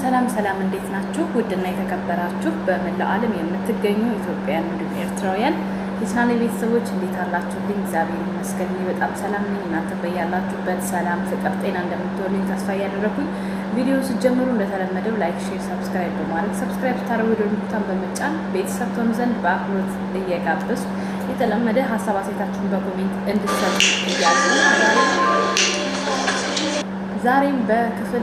ሰላም ሰላም፣ እንዴት ናችሁ? ውድና የተከበራችሁ በመላው ዓለም የምትገኙ ኢትዮጵያውያን እንዲሁም ኤርትራውያን የቻናሌ ቤተሰቦች እንዴት አላችሁልኝ? እግዚአብሔር ይመስገን በጣም ሰላም ነኝ። እናንተ በያላችሁበት ሰላም፣ ፍቅር፣ ጤና እንደምትሆኑልኝ ተስፋ እያደረኩኝ ቪዲዮ ስትጀምሩ እንደተለመደው ላይክ፣ ሼር፣ ሰብስክራይብ በማድረግ ሰብስክራይብ ታደርጉ ደወሉን በመጫን ቤተሰብ ትሆኑ ዘንድ በአክብሮት እየጋበዝኩ የተለመደ ሀሳብ አስተያየታችሁን በኮሜንት እንድትሰጡ እያልኩ ዛሬም በክፍል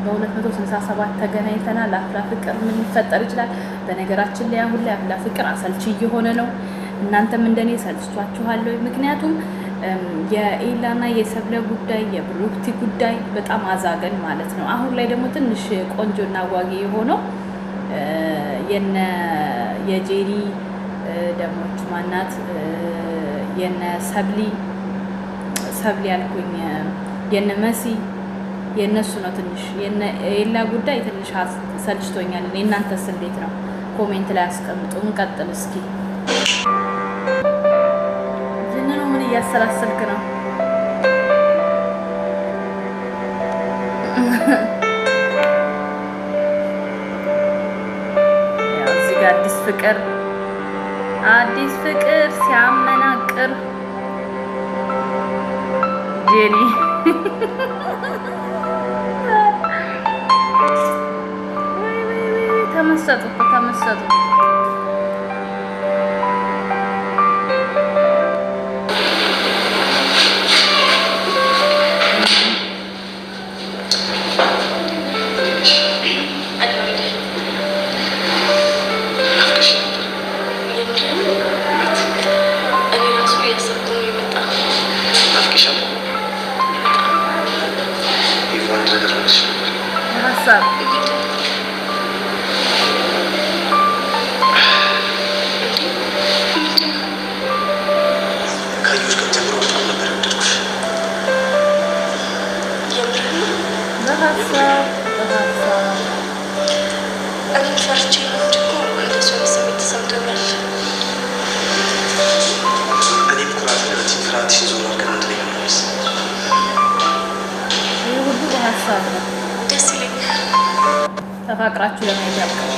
267 ተገናኝተናል። አፍላ ፍቅር ምን ሊፈጠር ይችላል? በነገራችን ላይ አሁን ላይ አፍላ ፍቅር አሰልቺ እየሆነ ነው። እናንተም እንደኔ ሰልችቷችኋል ወይ? ምክንያቱም የኤላና የሰብለ ጉዳይ የብሩክቲ ጉዳይ በጣም አዛገን ማለት ነው። አሁን ላይ ደግሞ ትንሽ ቆንጆና አጓጊ የሆነው የጄሪ ደሞች ማናት የነ ሰብሊ ያልኩኝ የነ መሲ የነሱ ነው። ትንሽ የኤላ ጉዳይ ትንሽ ሰልችቶኛል። እናንተስ እንዴት ነው? ኮሜንት ላይ አስቀምጡ። እንቀጥል እስኪ። ጅንኑ ምን እያሰላሰልክ ነው? ያው እዚህ ጋር አዲስ ፍቅር ሲያመናቅር ጄሪ ተመሰጡ። ደስ ይለኛል። ተፋቅራችሁ ለማየት ያብቃል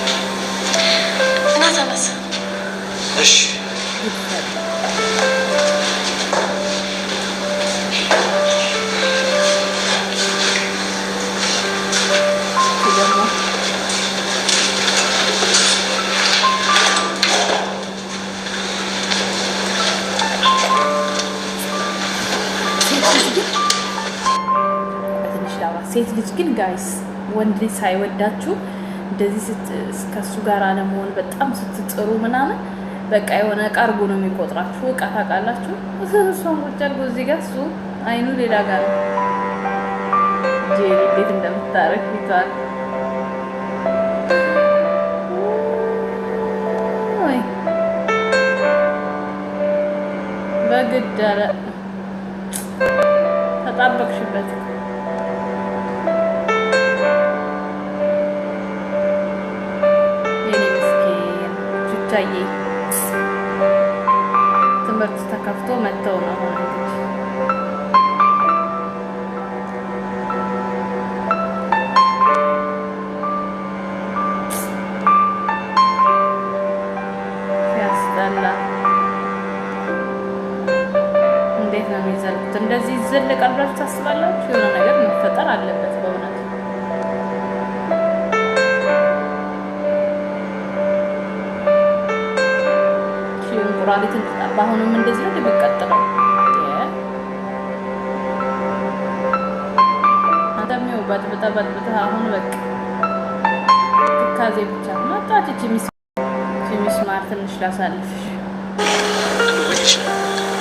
እና ተነስ። እሺ ሴት ልጅ ግን ጋይስ ወንድ ልጅ ሳይወዳችሁ እንደዚህ ከሱ ጋር አለመሆን በጣም ስትጥሩ ምናምን በቃ የሆነ ዕቃ አድርጎ ነው የሚቆጥራችሁ። ዕቃ ታውቃላችሁ። እሷን ቁጭ አድርጎ እዚህ ጋር እሱ አይኑ ሌላ ጋር ነው። ጄሪ እንዴት እንደምታረግ ፊቷል። በግድ አለ ተጣበቅሽበት። ትምህርት ተከፍቶ መተው ነው አሁን እንግዲህ ሲያስጠላ። እንዴት ነው የሚዘልቁት? እንደዚህ ይዘልቃል ብላችሁ ታስባላችሁ? የሆነ ነገር መፈጠር አለበት በእውነት። ቁራሊትን አሁንም እንደዚህ ነው የሚቀጥለው። አንተሚው በጥብጣ አሁን በቃ ትካዜ ብቻ መጣች። ሚስማር ትንሽ ላሳልፍሽ።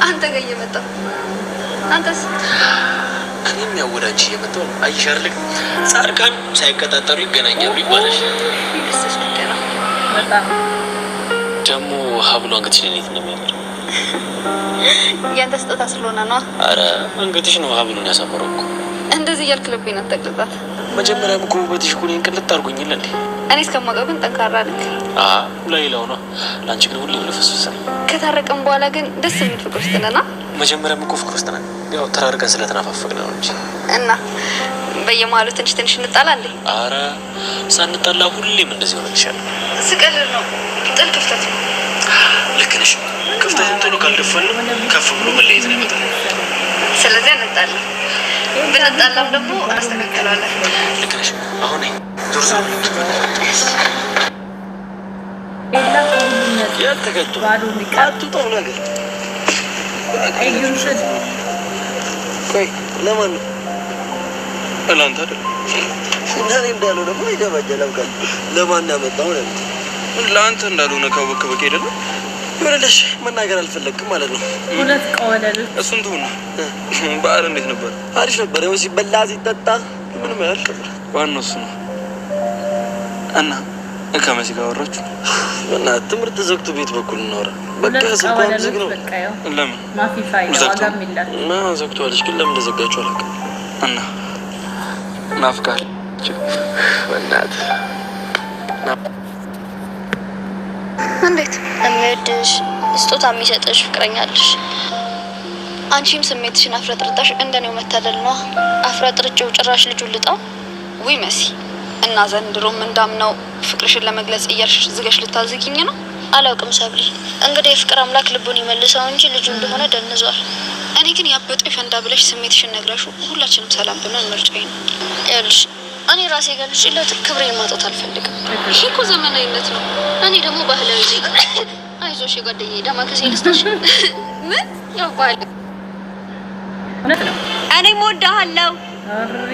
አንተ ጋር እየመጣሁ አንተስ? እኔም ያወዳጅ እየመጣሁ አይሽ አይደል? ጻድቃን ሳይቀጣጠሩ ይገናኛሉ ይባላል። በጣም ደግሞ ሀብሉ አንገትሽ ላይ ነው የሚያምር። ያንተ ስጦታ ስለሆነ ነው። አረ አንገትሽ ነው ሀብሉን ያሳመረው እኮ። እንደዚህ እያልክ ልቤን አትጠቅልጣት። መጀመሪያም እኮ ውበትሽ እኮ እኔን ቅልጥ አድርጎኝ የለ እንዴ? እኔ እስከማውቀው ግን ጠንካራ ነህ። ሌላው ነው። ለአንቺ ግን ሁሌ ልፍስፍስ ነው። ከታረቀን በኋላ ግን ደስ የሚል ፍቅር ውስጥ ነና። መጀመሪያም እኮ ፍቅር ውስጥ ነን። ያው ተራርቀን ስለተናፋፈቅን ነው እንጂ እና በየመሀሉ ትንሽ ትንሽ እንጣላ እንዴ? አረ ሳንጣላ ሁሌም እንደዚህ ሆነ ይሻላል። ስቀልድ ነው። ጥል ክፍተት ነው። ልክ ነሽ። ክፍተቱን ቶሎ ካልደፈን ከፍ ብሎ መለየት ነው ይመጣል። ስለዚህ እንጣላ። ብንጣላም ደግሞ አስተካክለዋለን። ልክ ነሽ። አሁን ዞር ዞር ያተከቱ ባዶ ሚቃቱ አትውጣው ነገር አይዱንሽት ቆይ ለማን ነው? ለአንተ አይደል? እንደኔ እንዳለው ደግሞ ይገባኛል። አውቃለሁ ለማን ያመጣው ነው። ለአንተ እንዳልሆነ ካወቅክ በቃ አይደለም። ይኸውልሽ መናገር አልፈለግም ማለት ነው። ሁለት ቀወለል እሱን ትሁን። በዓል እንዴት ነበር? አሪፍ ነበር። ያው ሲበላ ሲጠጣ ምንም ያህል ነበር። ዋናው እሱ ነው። እና ከመሲ ጋር አወራችሁ? እና ትምህርት ዘግቶ ቤት በኩል እናወራ። በቃ ስልኳን ዝግ ነው። ለምን? ማፊ ፋይዳ ዋጋም ይላል እና ዘግቷለች። ግን ለምን እንደዘጋችሁ አላውቅም። እና ናፍቃል በእናትህ እንዴት የሚወድሽ ስጦታ የሚሰጥሽ ፍቅረኛለሽ? አንቺም ስሜትሽን አፍረጥርጣሽ እንደኔው መታደል ነው። አፍረጥርጭው ጭራሽ ልጁን ልጣው። ውይ መሲ እና ዘንድሮም እንዳምነው ፍቅርሽን ለመግለጽ እያልሽ ዝገሽ ልታዝጊኝ ነው? አላውቅም ሰብሊ። እንግዲህ የፍቅር አምላክ ልቡን ይመልሰው እንጂ ልጁ እንደሆነ ደንዟል። እኔ ግን ያበጠው ፈንዳ ብለሽ ስሜትሽን ነግረሹ ሁላችንም ሰላም ብለን ምርጫዬ ነው። ይኸውልሽ እኔ ራሴ ገልጬለት ክብሬን ማጣት አልፈልግም። ይሄ እኮ ዘመናዊነት ነው። እኔ ደግሞ ባህላዊ ዜጋ። አይዞሽ የጓደኛዬ ዳማከሴ ልስጥሽ። ምን ያው ባህል እውነት ነው። እኔም እወድሃለሁ። አሪ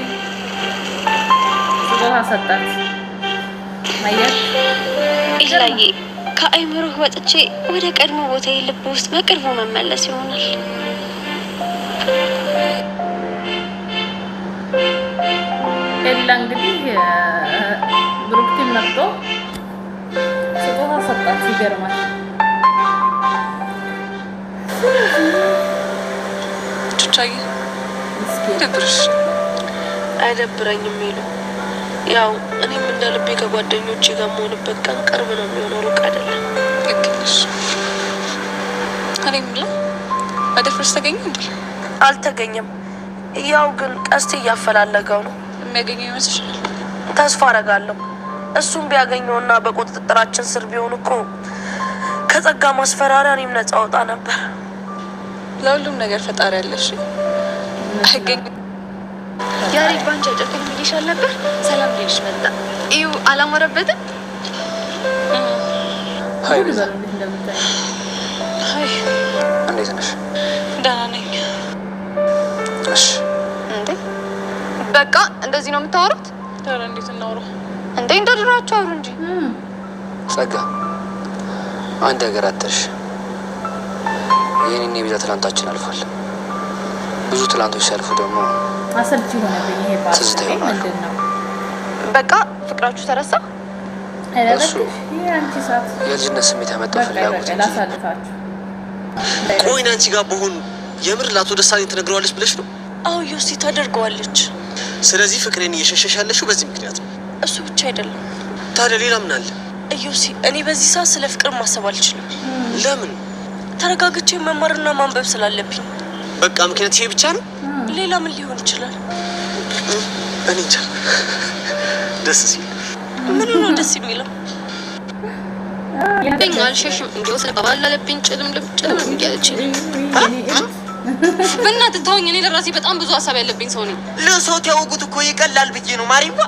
ስጦታ ሰጣት ማየት ኢላዬ ከአይምሮህ ወጥቼ ወደ ቀድሞ ቦታዬ ልብ ውስጥ በቅርቡ መመለስ ይሆናል። ኤላ እንግዲህ ብሩክቲን መጥቶ ስጦታ ሰጣት። ይገርማል። ቹቻዬ ደብርሽ? አይደብረኝም የሚሉ ያው እኔም እንደ ልቤ ከጓደኞቼ ጋር መሆንበት ቀን ቅርብ ነው የሚሆነው፣ ሩቅ አይደለም። ልክ ነሽ። እኔ የምለው አደፍርስ ተገኘ እንዴ? አልተገኘም። ያው ግን ቀስቴ እያፈላለገው ነው። የሚያገኘው ይመስልሻል? ተስፋ አደርጋለሁ። እሱም ቢያገኘውና በቁጥጥራችን ስር ቢሆን እኮ ከጸጋ ማስፈራሪያ እኔም ነጻ ወጣ ነበር። ለሁሉም ነገር ፈጣሪ ያለሽ አይገኝ። ያሬድ ባንቻ ጨከኝ ብዬሻል ነበር። ሰላም ሊልሽ መጣ። እዩ አላመረበትም። ሀይ ሁሉ በሉ እንዴት እንደምታይ ሀይ እንዴት ነሽ? ደህና ነኝ። እሺ እንዴ በቃ እንደዚህ ነው የምታወሩት? ኧረ እንዴት እናውራ እንዴ እንደ ድሯችሁ አውሩ እንጂ። ጸጋ አንድ ሀገር አተሽ የኔ ቤዛ ትላንታችን አልፏል። ብዙ ትላንቶች ሲያልፉ ደግሞ አሰልቺ ሆነብኝ። ይሄ ባስ ምንድን ነው? በቃ ፍቅራችሁ ተረሳ? እሱ ይሄ አንቺ ሳት የልጅነት ስሜት ያመጣው ፍላጎት እንጂ ላሳልፋችሁ። ቆይ አንቺ ጋር በሆን የምር ለአቶ ደሳለኝ ትነግረዋለች ብለሽ ነው? አዎ ዮሲ ታደርገዋለች። ስለዚህ ፍቅሬን እየሸሸሽ ያለሽው በዚህ ምክንያት ነው? እሱ ብቻ አይደለም። ታዲያ ሌላ ምን አለ? ዮሲ እኔ በዚህ ሰዓት ስለ ፍቅር ማሰብ አልችልም። ለምን? ተረጋግቼ መማርና ማንበብ ስላለብኝ። በቃ ምክንያት ይሄ ብቻ ነው? ሌላ ምን ሊሆን ይችላል? እኔ እንጃ። ደስ ሲል ምን ነው ደስ የሚለው? ያገኝ አልሸሽም እንዴው ስለባላለብኝ ጭልምልም እያለችኝ በእናትህ ተወኝ። እኔ ለራሴ በጣም ብዙ ሀሳብ ያለብኝ ሰው ነኝ። ለሰው ያወጉት እኮ ይቀላል ብዬ ነው ማሪባ።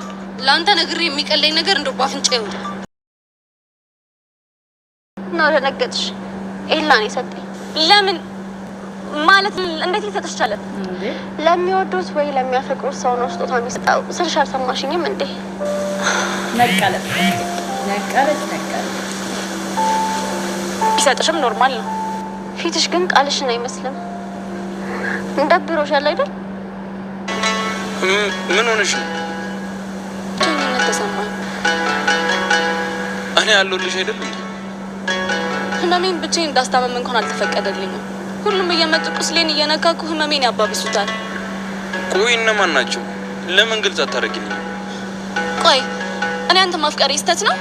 ለአንተ ነግሬ የሚቀለኝ ነገር እንደው ባፍንጫ ይወጣ ነው። ደነገጥሽ? ኤላ ነው የሰጠኝ። ለምን ማለት እንዴት ሊሰጥሽ ቻለ? ለሚወዱት ወይ ለሚያፈቅሩት ሰው ነው ስጦታ የሚሰጠው። ስልሽ አልሰማሽኝም እንዴ? ነቀለች። ቢሰጥሽም ኖርማል ነው። ፊትሽ ግን ቃልሽን አይመስልም። እንደብሮሻል አይደል? ምን ሆነሽ ነው? ምን ተሰማኝ? እኔ ያለሁልሽ አይደል እንዴ? ህመሜን ብቻዬን እንዳስታመም እንኳን አልተፈቀደልኝም። ሁሉም እየመጡ ቁስሌን እየነካኩ ህመሜን ያባብሱታል። ቆይ እነማን ናቸው? ለምን ግልጽ አታደርጊልኝ? ቆይ እኔ አንተ ማፍቀሬ ስህተት ነው?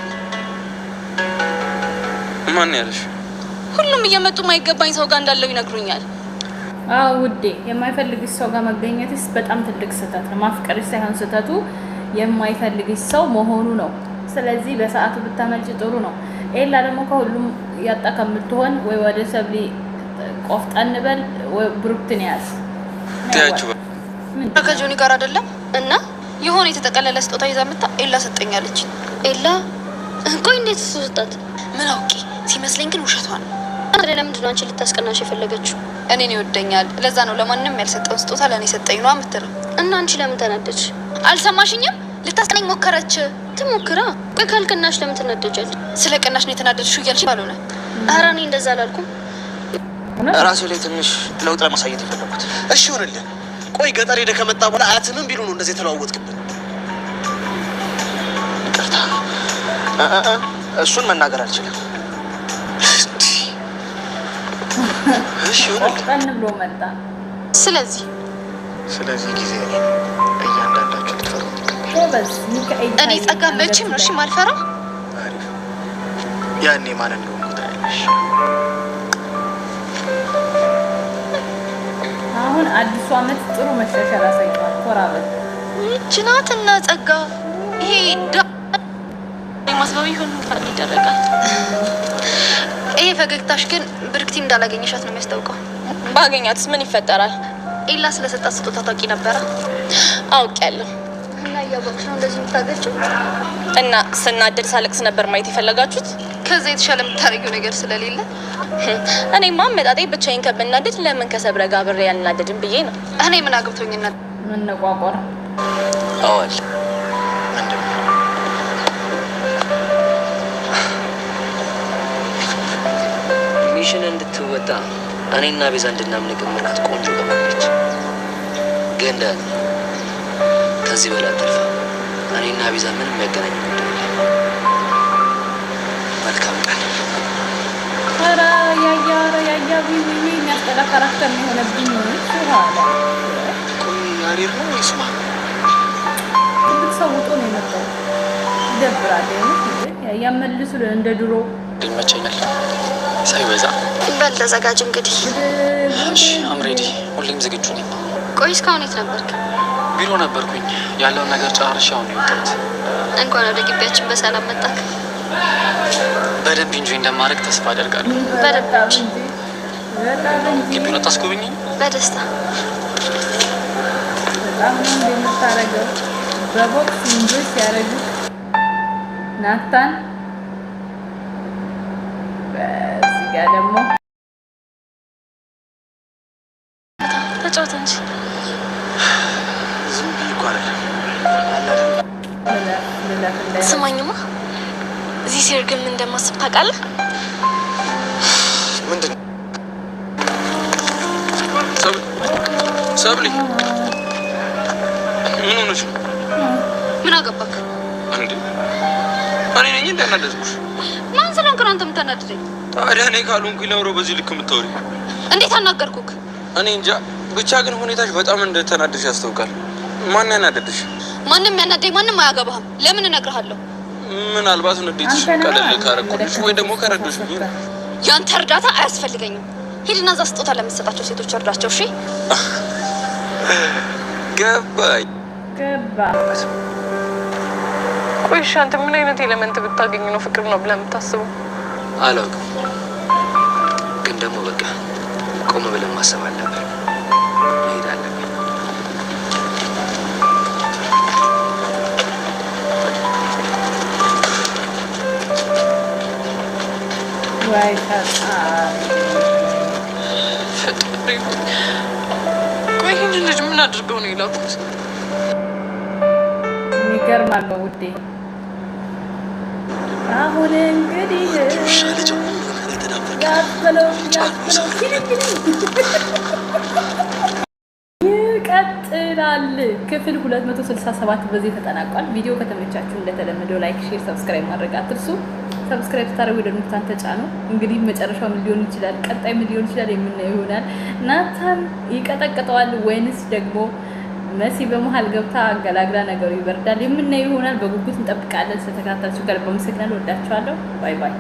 ማን ያለሽ? ሁሉም እየመጡ ማይገባኝ ሰው ጋር እንዳለው ይነግሩኛል። ውዴ የማይፈልግሽ ሰው ጋር መገኘትስ በጣም ትልቅ ስህተት ነው። ማፍቀርሽ ሳይሆን ስህተቱ የማይፈልግሽ ሰው መሆኑ ነው። ስለዚህ በሰዓቱ ብታመልጭ ጥሩ ነው። ኤላ ደግሞ ከሁሉም ያጣ ከምትሆን ወይ ወደ ሰብሊ ቆፍጠን በል ወይ ብሩክትን ያዝ። ከጆኒ ጋር አይደለም እና የሆነ የተጠቀለለ ስጦታ ይዛ መጣ። ኤላ ሰጠኛለች። ኤላ ቆይ እንዴት ሰጣት? ምን አውቄ ሲመስለኝ ግን ውሸቷን ነው። ለምንድን ነው አንቺ ልታስቀናሽ የፈለገችው? እኔን ይወደኛል ለዛ ነው ለማንም ያልሰጠውን ስጦታ ለእኔ ሰጠኝ ነው የምትለው። እና አንቺ ለምን ተናደድሽ? አልሰማሽኝም? ልታስቀናኝ ሞከረች። ትሞክራ። ቆይ ካልቀናሽ ለምን ትናደጃለሽ? ስለ ቀናሽ ነው የተናደድሽው እያልሽ ባልሆነ። ኧረ እኔ እንደዛ አላልኩም። ራሴ ላይ ትንሽ ለውጥ ለማሳየት የፈለኩት። እሺ ይሁንልህ። ቆይ ገጠር ሄደህ ከመጣ በኋላ አያትንም ቢሉ ነው እንደዚህ የተለዋወጥክብን? ይቅርታ፣ እሱን መናገር አልችልም። እሺ ይሁንልህ። ቆፍጠን ብሎ መጣ። ስለዚህ ጊዜ እያንዳንዳችሁ ልትፈሩ ጎበዝ ሚካኤል። እኔ ጸጋ መቼም ነው እሺ ማልፈራው። አሪፍ። ያኔ ማን እንደሆነ ታያለሽ። አሁን አዲሱ አመት ጥሩ መሻሻል አሳይቷል። ኮራ በል። ይህች ናትና ጸጋ። ይሄ ማስባቢ ይሁን ካል ይደረጋል። ይሄ ፈገግታሽ ግን ብርክቲ እንዳላገኘሻት ነው የሚያስታውቀው። ባገኛትስ ምን ይፈጠራል? ኤላ ስለሰጣት ስጦታ ታውቂ ነበረ? አውቄያለሁ። እና እያወቅሽ ነው እንደዚህ የምታገጭው? እና ስናደድ ሳለቅስ ነበር ማየት የፈለጋችሁት? ከዛ የተሻለ የምታደርጊው ነገር ስለሌለ እኔማ አመጣጤ ብቻዬን ከምናደድ ለምን ከሰብረ ጋር አብሬ ያልናደድም ብዬ ነው። እኔ ምን አግብቶኝና ምን ነቋቆር አዋል ሚሽን እንድትወጣ እኔና ቤዛ እንድናምን ገመርካት። ቆንጆ ገመረች። ግን ከዚህ በላይ አትልፋ። እኔና ቤዛ ምንም የሚያገናኝ ጉዳይ የለም። መልካም ቀን። ኧረ ያያ ቢቢ የሚያስጠላ ካራክተር ነው የሆነብኝ። ሱራላ ቆይ ያሪር ነው ወይስ ማን? ትልቅ ሰው ውጦ ነው የመጣው። ይደብራል። ያመልሱ እንደ ድሮ ይመቸኛል ሳይበዛ። በል ተዘጋጅ እንግዲህ። እሺ አምሬዲ፣ ሁሌም ዝግጁ ነኝ። ቆይ እስካሁን የት ነበርክ? ቢሮ ነበርኩኝ። ያለውን ነገር ጨርሼ አሁን የወጣሁት። እንኳን ወደ ግቢያችን በሰላም መጣክ። በደንብ ኢንጆይ እንደማድረግ ተስፋ አደርጋለሁ። በጣም እንጂ ግቢውን አታስጎብኝኝ? በደስታ በጣም ነው እንደምታረገው። በቦክስ ኢንጆይ ሲያረጉ ናታን በዚህ ጋር ደግሞ ተጫወት እንጂ ዝም ብዬ እኮ አይደለም። ስማኝማ፣ እዚህ ሲር ግን ምን እንደማስብ ታውቃለህ? ምንድን ነው? ሰብሊ ምን ሆነሽ ነው? ምን አገባክ እንዴ? እኔ ነኝ እንዳናደድኩሽ። ማን ስለሆንክ ነው አንተ የምታናድደኝ? ታዲያ እኔ ካልሆንኩኝ ለምሮ በዚህ ልክ የምታወሪ? እንዴት አናገርኩክ? እኔ እንጃ፣ ብቻ ግን ሁኔታሽ በጣም እንደተናደድሽ ያስታውቃል። ማን ያናደድሽ? ማንም ያናደኝ ማንም አያገባህም። ለምን እነግርሃለሁ? ምናልባት ንዴትሽ ቀለል ካረኩልሽ ወይ ደግሞ ከረዱሽ ብዬ ነው። ያንተ እርዳታ አያስፈልገኝም። ሂድና እዛ ስጦታ ለምትሰጣቸው ሴቶች እርዳቸው። እሺ ገባኝ። ቆይ እሺ፣ አንተ ምን አይነት ኤሌመንት ብታገኝ ነው ፍቅር ነው ብለህ የምታስበው? አላውቅም፣ ግን ደግሞ በቃ ቆም ብለን ማሰብ አለብን። መሄድ አለብን። ወይ ቆይ ይህን ልጅ ምን አድርገው ነው የላኩት? ይገርማል ውዴ። አሁን እንግዲህ ያስበለው ይቀጥላል። ክፍል 267 በዚህ ተጠናቋል። ቪዲዮ ከተመቻችሁ እንደተለመደው ላይክ፣ ሼር፣ ሰብስክራይብ ማድረግ አትርሱ። ሰብስክራይብ ታደርጉ ደግሞ ተጫኑ። እንግዲህ መጨረሻው ምን ሊሆን ይችላል፣ ቀጣይ ምን ሊሆን ይችላል የምናየው ይሆናል። ናታን ይቀጠቅጠዋል ወይንስ ደግሞ መሲ በመሀል ገብታ አገላግላ ነገሩ ይበርዳል የምናየው ይሆናል። በጉጉት እንጠብቃለን። ስለተከታተላችሁ ጋር በመሰግናለሁ። ወዳችኋለሁ። ባይ ባይ።